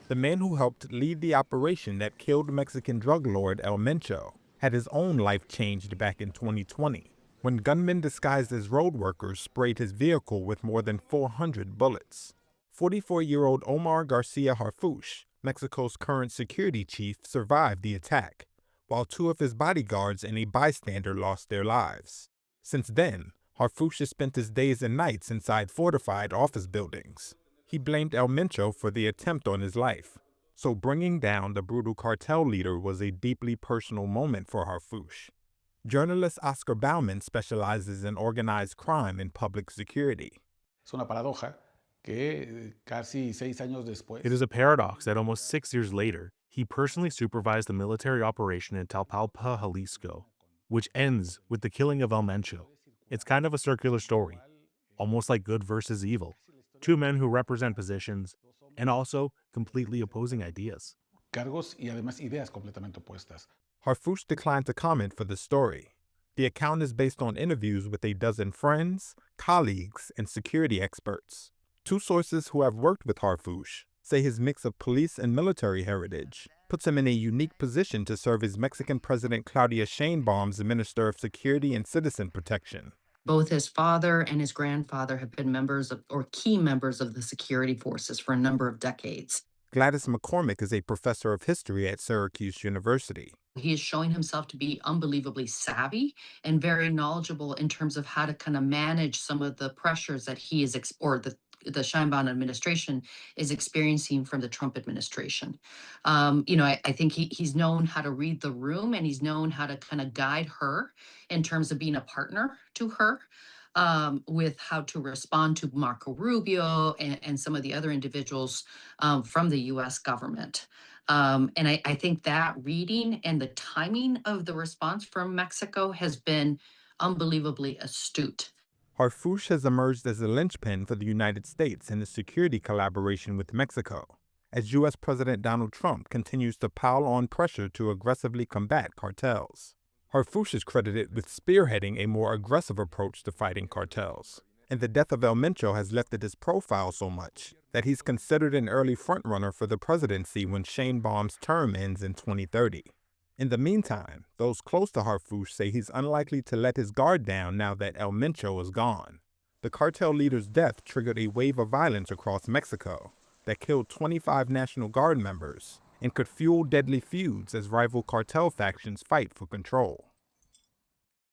The man who helped lead the operation that killed Mexican drug lord El Mencho had his own life changed back in 2020 when gunmen disguised as road workers sprayed his vehicle with more than 400 bullets. 44-year-old Omar Garcia Harfuch, Mexico's current security chief, survived the attack, while two of his bodyguards and a bystander lost their lives. Since then, Harfuch has spent his days and nights inside fortified office buildings. He blamed El Mencho for the attempt on his life, so bringing down the brutal cartel leader was a deeply personal moment for Harfuch. Journalist Oscar Bauman specializes in organized crime and public security. Es una paradoja que casi 6 años It después, is a paradox that almost 6 years later, he personally supervised the military operation in Talpalpa, Jalisco, which ends with the killing of El Mencho. It's kind of a circular story, almost like good versus evil. Two men who represent positions and also completely opposing ideas. cargos y además ideas completamente opuestas. Harfuch declined to comment for the story. The account is based on interviews with a dozen friends, colleagues, and security experts. Two sources who have worked with Harfuch say his mix of police and military heritage puts him in a unique position to serve as Mexican President Claudia Sheinbaum's Minister of Security and Citizen Protection. Both his father and his grandfather have been members of, or key members of the security forces for a number of decades. Gladys McCormick is a professor of history at Syracuse University. He is showing himself to be unbelievably savvy and very knowledgeable in terms of how to kind of manage some of the pressures that he is, or the Sheinbaum administration is experiencing from the Trump administration. I think he's known how to read the room, and he's known how to kind of guide her in terms of being a partner to her. With how to respond to Marco Rubio and some of the other individuals from the US government. And I think that reading and the timing of the response from Mexico has been unbelievably astute. Harfuch has emerged as a linchpin for the United States in the security collaboration with Mexico, as U.S. President Donald Trump continues to pile on pressure to aggressively combat cartels. Harfuch is credited with spearheading a more aggressive approach to fighting cartels, and the death of El Mencho has lifted his profile so much that he's considered an early frontrunner for the presidency when Sheinbaum's term ends in 2030. In the meantime, those close to Harfuch say he's unlikely to let his guard down now that El Mencho is gone. The cartel leader's death triggered a wave of violence across Mexico that killed 25 National Guard members and could fuel deadly feuds as rival cartel factions fight for control.